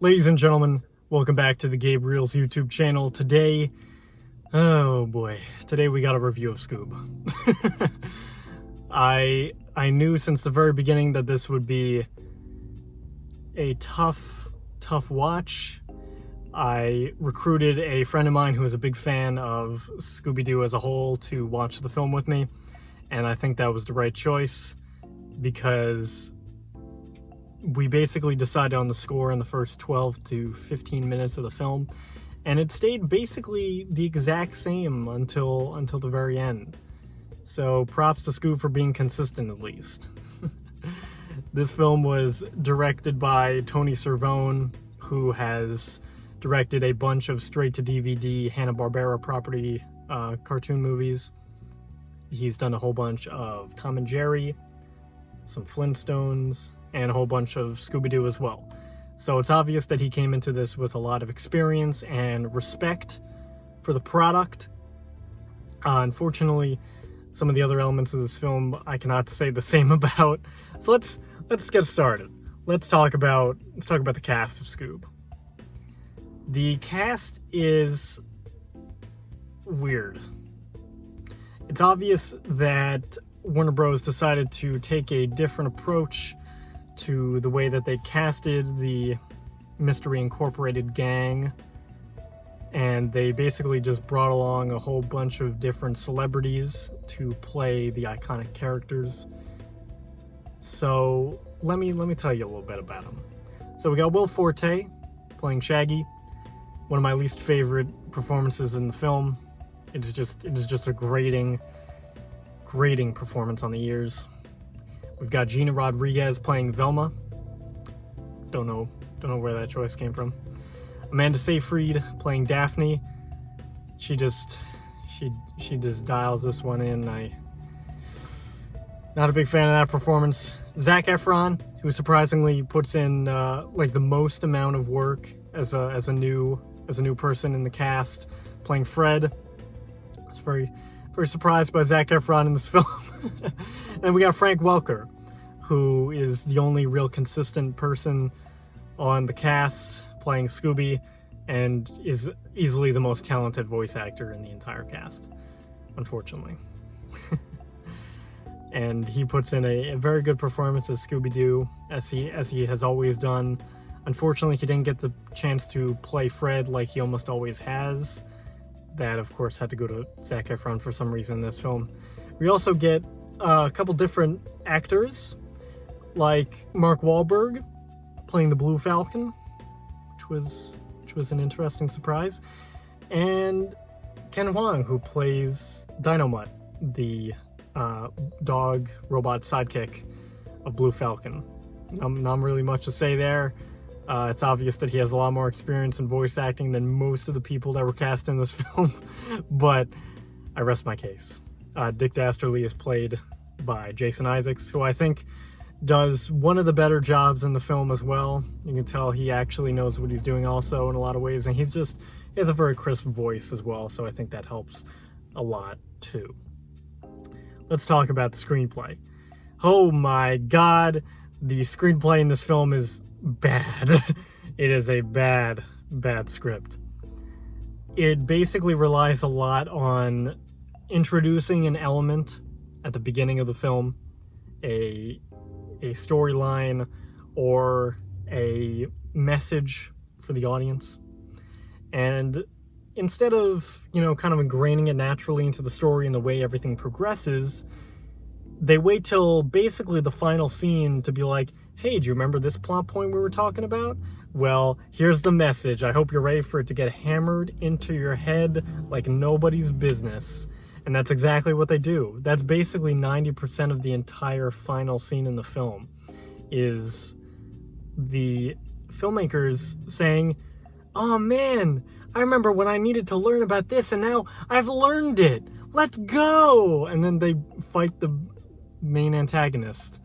Ladies and gentlemen, welcome back to the Gabe Reels YouTube channel. Today, oh boy, today we got a review of Scoob. I knew since the very beginning that this would be a tough watch. I recruited a friend of mine who is a big fan of Scooby-Doo as a whole to watch the film with me, and I think that was the right choice because we basically decided on the score in the first 12 to 15 minutes of the film, and it stayed basically the exact same until the very end. So props to Scoob for being consistent at least. This film was directed by Tony Cervone, who has directed a bunch of straight-to-DVD Hanna-Barbera property cartoon movies. He's done a whole bunch of Tom and Jerry, some Flintstones, and a whole bunch of Scooby-Doo as well. So it's obvious that he came into this with a lot of experience and respect for the product. Unfortunately, some of the other elements of this film I cannot say the same about. So let's get started. Let's talk about the cast of Scoob. The cast is weird. It's obvious that Warner Bros. Decided to take a different approach to the way that they casted the Mystery Incorporated gang, and they basically just brought along a whole bunch of different celebrities to play the iconic characters. So let me tell you a little bit about them. So we got Will Forte playing Shaggy, one of my least favorite performances in the film. It is just a grating performance on the ears. We've got Gina Rodriguez playing Velma. Don't know where that choice came from. Amanda Seyfried playing Daphne. She just dials this one in. Not a big fan of that performance. Zac Efron, who surprisingly puts in like the most amount of work as a new person in the cast, playing Fred. I was very surprised by Zac Efron in this film. And we got Frank Welker, who is the only real consistent person on the cast, playing Scooby, and is easily the most talented voice actor in the entire cast, unfortunately. And he puts in a very good performance as Scooby-Doo, as he has always done. Unfortunately, he didn't get the chance to play Fred like he almost always has. That, of course, had to go to Zac Efron for some reason in this film. We also get a couple different actors, like Mark Wahlberg playing the Blue Falcon, which was an interesting surprise, and Ken Huang, who plays Dynomutt, the dog robot sidekick of Blue Falcon. Not really much to say there. It's obvious that he has a lot more experience in voice acting than most of the people that were cast in this film, but I rest my case. Dick Dastardly is played by Jason Isaacs, who I think does one of the better jobs in the film as well. You can tell he actually knows what he's doing also in a lot of ways, and he has a very crisp voice as well, so I think that helps a lot too. Let's talk about the screenplay. Oh my god, the screenplay in this film is bad. It is a bad script. It basically relies a lot on introducing an element at the beginning of the film, a storyline or a message for the audience, and instead of kind of ingraining it naturally into the story and the way everything progresses, they wait till basically the final scene to be like, hey, do you remember this plot point we were talking about? Well, here's the message. I hope you're ready for it to get hammered into your head like nobody's business. And that's exactly what they do. That's basically 90% of the entire final scene in the film, is the filmmakers saying, oh man, I remember when I needed to learn about this and now I've learned it. Let's go! And then they fight the main antagonist.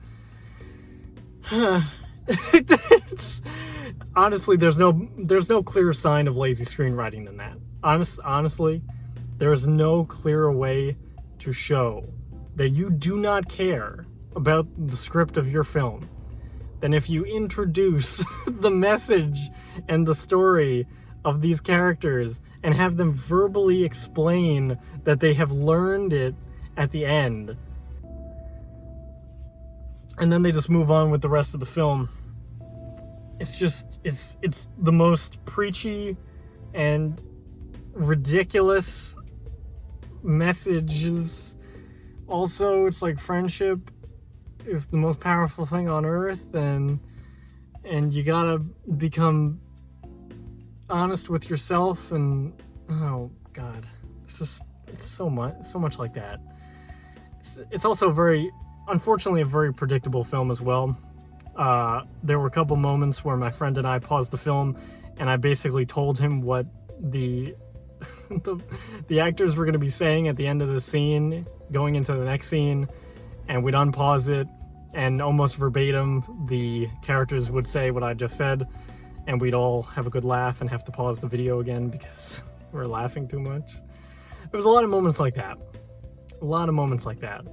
Honestly, there's no clear sign of lazy screenwriting in that. Honestly, there is no clearer way to show that you do not care about the script of your film than if you introduce the message and the story of these characters and have them verbally explain that they have learned it at the end. And then they just move on with the rest of the film. It's the most preachy and ridiculous messages. Also, it's like friendship is the most powerful thing on earth, and you gotta become honest with yourself, and oh god, it's so much like that. It's also unfortunately a very predictable film as well. There were a couple moments where my friend and I paused the film, and I basically told him what the actors were going to be saying at the end of the scene, going into the next scene, and we'd unpause it, and almost verbatim, the characters would say what I just said, and we'd all have a good laugh and have to pause the video again because we were laughing too much. There was a lot of moments like that. A lot of moments like that.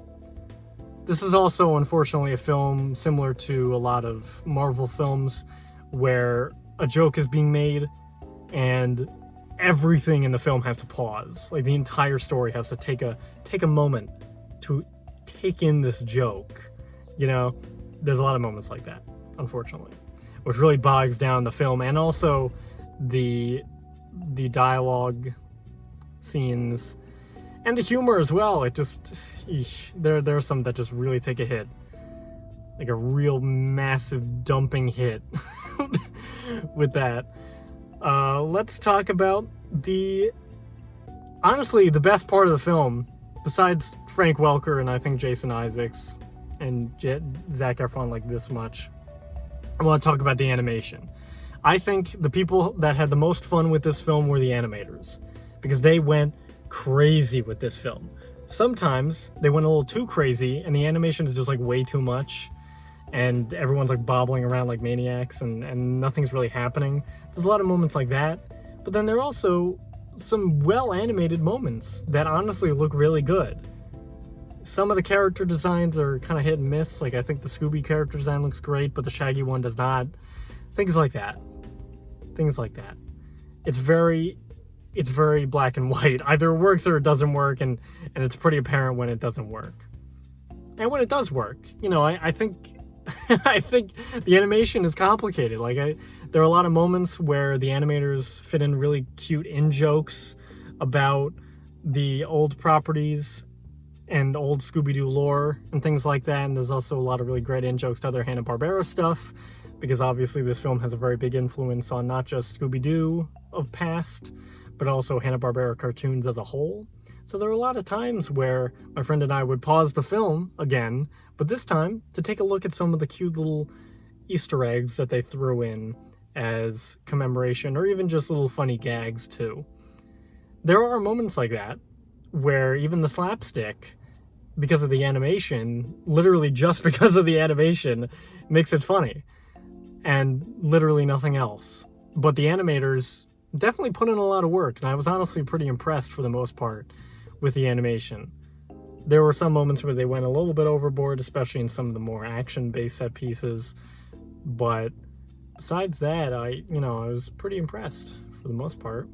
This is also, unfortunately, a film similar to a lot of Marvel films where a joke is being made and everything in the film has to pause. Like, the entire story has to take a moment to take in this joke. You know, there's a lot of moments like that, unfortunately, which really bogs down the film, and also the dialogue scenes and the humor as well. It just, there are some that just really take a hit, like a real massive dumping hit with that. Let's talk about honestly the best part of the film, besides Frank Welker and I think Jason Isaacs and Zac Efron like this much. I want to talk about the animation. I think the people that had the most fun with this film were the animators, because they went crazy with this film. Sometimes they went a little too crazy and the animation is just like way too much and everyone's like bobbling around like maniacs and nothing's really happening. There's a lot of moments like that, but then there are also some well animated moments that honestly look really good. Some of the character designs are kind of hit and miss. Like, I think the Scooby character design looks great, but the Shaggy one does not. Things like that. It's very black and white. Either it works or it doesn't work, and it's pretty apparent when it doesn't work. And when it does work, you know, I think I think the animation is complicated. Like, there are a lot of moments where the animators fit in really cute in-jokes about the old properties and old Scooby-Doo lore and things like that. And there's also a lot of really great in-jokes to other Hanna-Barbera stuff, because obviously this film has a very big influence on not just Scooby-Doo of past, but also Hanna-Barbera cartoons as a whole. So there were a lot of times where my friend and I would pause the film again, but this time to take a look at some of the cute little Easter eggs that they threw in as commemoration, or even just little funny gags too. There are moments like that where even the slapstick, because of the animation, literally just because of the animation, makes it funny, and literally nothing else. But the animators definitely put in a lot of work, and I was honestly pretty impressed for the most part with the animation. There were some moments where they went a little bit overboard, especially in some of the more action-based set pieces, but besides that, I was pretty impressed for the most part.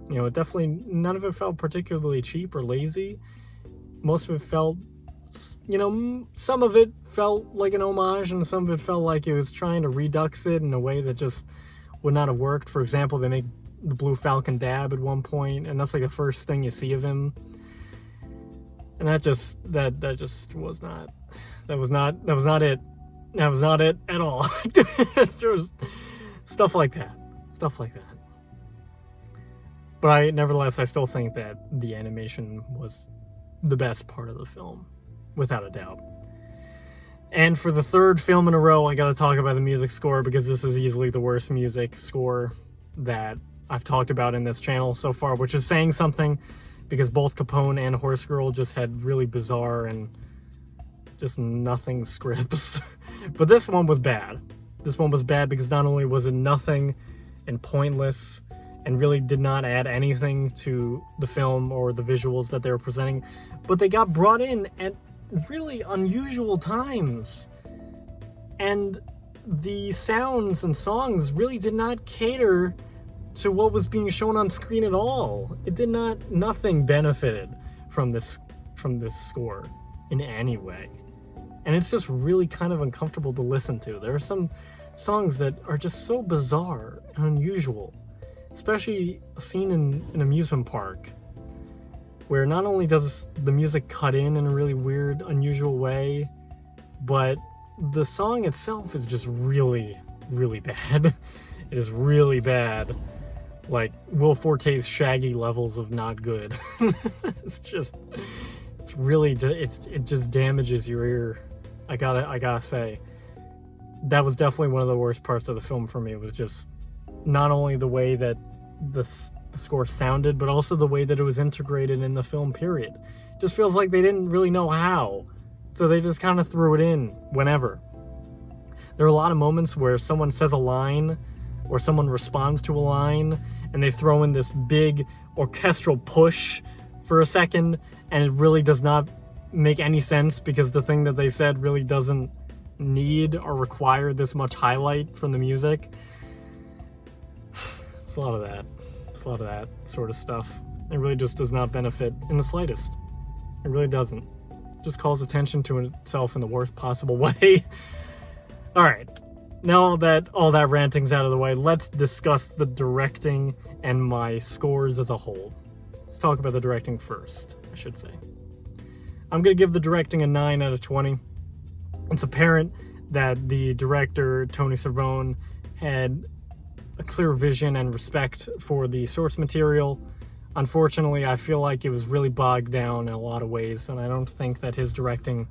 You know, none of it felt particularly cheap or lazy. Most of it felt, some of it felt like an homage, and some of it felt like it was trying to redux it in a way that just would not have worked. For example, they make the Blue Falcon dab at one point, and that's like the first thing you see of him. And that just was not it. That was not it at all. There was stuff like that. But nevertheless, I still think that the animation was the best part of the film, without a doubt. And for the third film in a row, I gotta talk about the music score, because this is easily the worst music score that I've talked about in this channel so far, which is saying something, because both Capone and Horse Girl just had really bizarre and just nothing scripts. But this one was bad. This one was bad because not only was it nothing and pointless and really did not add anything to the film or the visuals that they were presenting, but they got brought in at really unusual times. And the sounds and songs really did not cater to what was being shown on screen at all. It did not, nothing benefited from this score in any way. And it's just really kind of uncomfortable to listen to. There are some songs that are just so bizarre and unusual, especially a scene in an amusement park where not only does the music cut in a really weird, unusual way, but the song itself is just really, really bad. It is really bad. Like Will Forte's Shaggy levels of not good. It just damages your ear. I gotta say, that was definitely one of the worst parts of the film for me. It was just not only the way that the score sounded, but also the way that it was integrated in the film, period. Just feels like they didn't really know how, so they just kind of threw it in whenever. There are a lot of moments where someone says a line or someone responds to a line and they throw in this big orchestral push for a second, and it really does not make any sense because the thing that they said really doesn't need or require this much highlight from the music. It's a lot of that. It's a lot of that sort of stuff. It really just does not benefit in the slightest. It really doesn't. It just calls attention to itself in the worst possible way. Alright, now that all that ranting's out of the way, let's discuss the directing and my scores as a whole. Let's talk about the directing first, I should say. I'm going to give the directing a 9 out of 20. It's apparent that the director, Tony Cervone, had a clear vision and respect for the source material. Unfortunately, I feel like it was really bogged down in a lot of ways, and I don't think that his directing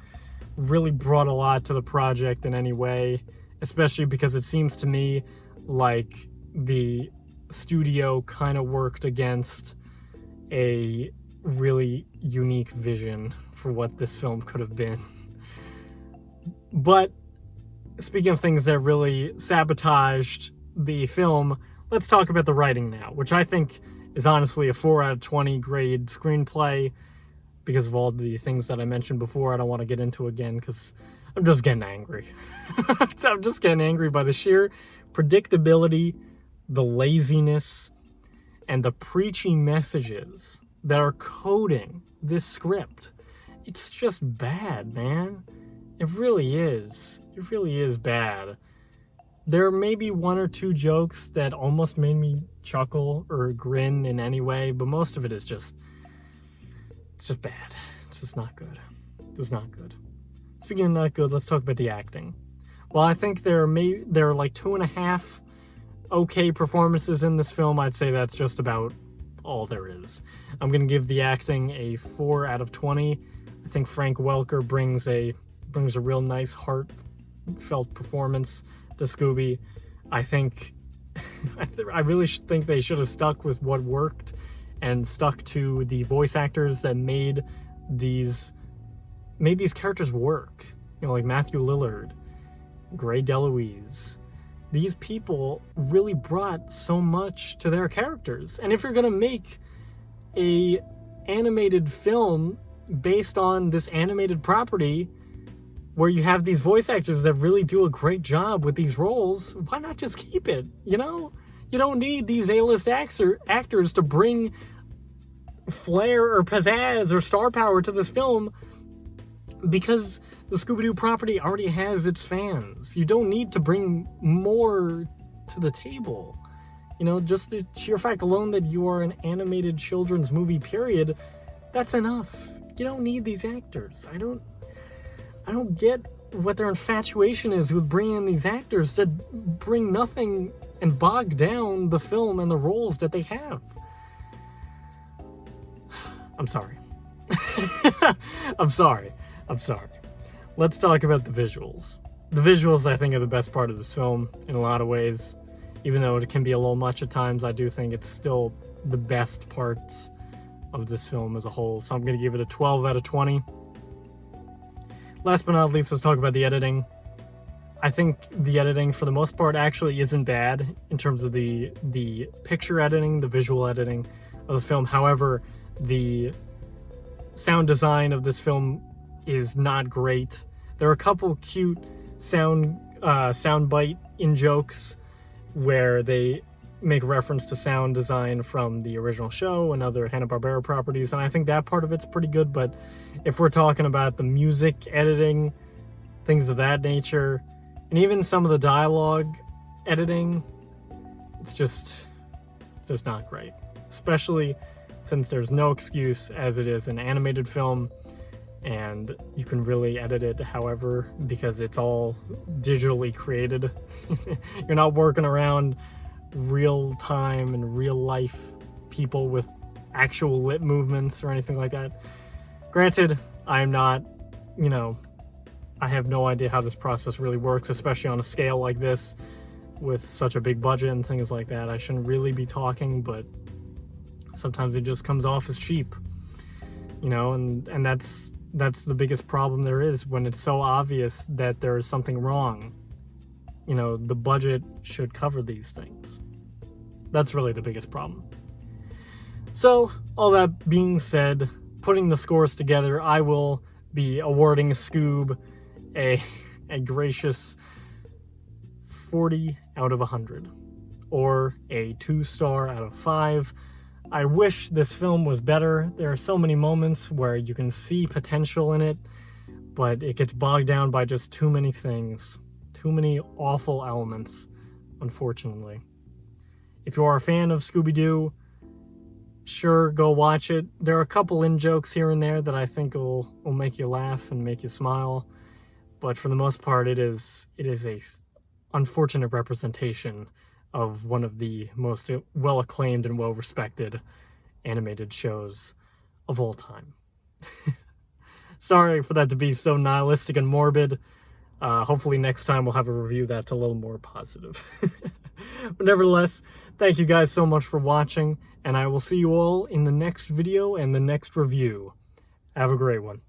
really brought a lot to the project in any way, especially because it seems to me like the studio kind of worked against a really unique vision for what this film could have been. But speaking of things that really sabotaged the film, let's talk about the writing now, which I think is honestly a 4 out of 20 grade screenplay because of all the things that I mentioned before. I don't want to get into again because I'm just getting angry. I'm just getting angry by the sheer predictability, the laziness, and the preachy messages that are coding this script. It's just bad, man. It really is. It really is bad. There may be one or two jokes that almost made me chuckle or grin in any way, but most of it is just, it's just bad. It's just not good. It's just not good. Speaking of not good, let's talk about the acting. Well, I think there are like 2.5 okay performances in this film. I'd say that's just about all there is. I'm going to give the acting a 4 out of 20. I think Frank Welker brings a real nice heartfelt performance to Scooby. I think I really think they should have stuck with what worked and stuck to the voice actors that made these characters work. You know, like Matthew Lillard, Gray DeLuise. These people really brought so much to their characters. And if you're gonna make a animated film based on this animated property where you have these voice actors that really do a great job with these roles, why not just keep it, you know? You don't need these A-list actors to bring flair or pizzazz or star power to this film because the Scooby-Doo property already has its fans. You don't need to bring more to the table. You know, just the sheer fact alone that you are an animated children's movie, period, that's enough. You don't need these actors. I don't get what their infatuation is with bringing in these actors to bring nothing and bog down the film and the roles that they have. I'm sorry. I'm sorry. Let's talk about the visuals. The visuals, I think, are the best part of this film in a lot of ways. Even though it can be a little much at times, I do think it's still the best parts of this film as a whole. So I'm going to give it a 12 out of 20. Last but not least, let's talk about the editing. I think the editing, for the most part, actually isn't bad in terms of the picture editing, the visual editing of the film. However, the sound design of this film is not great. There are a couple cute sound soundbite in jokes where they make reference to sound design from the original show and other Hanna-Barbera properties, and I think that part of it's pretty good. But if we're talking about the music editing, things of that nature, and even some of the dialogue editing, it's just not great. Especially since there's no excuse, as it is an animated film, and you can really edit it however, because it's all digitally created. You're not working around real time and real life people with actual lip movements or anything like that. Granted, I'm not, I have no idea how this process really works, especially on a scale like this with such a big budget and things like that. I shouldn't really be talking, but sometimes it just comes off as cheap, and that's the biggest problem there is when it's so obvious that there is something wrong. The budget should cover these things. That's really the biggest problem. So, all that being said, putting the scores together, I will be awarding Scoob a gracious 40 out of 100, or a 2-star out of 5. I wish this film was better. There are so many moments where you can see potential in it, but it gets bogged down by just too many things. Too many awful elements, unfortunately. If you are a fan of Scooby-Doo, sure, go watch it. There are a couple in-jokes here and there that I think will make you laugh and make you smile, but for the most part, it is a unfortunate representation of one of the most well-acclaimed and well-respected animated shows of all time. Sorry for that to be so nihilistic and morbid. Hopefully next time we'll have a review that's a little more positive. But nevertheless, thank you guys so much for watching, and I will see you all in the next video and the next review. Have a great one.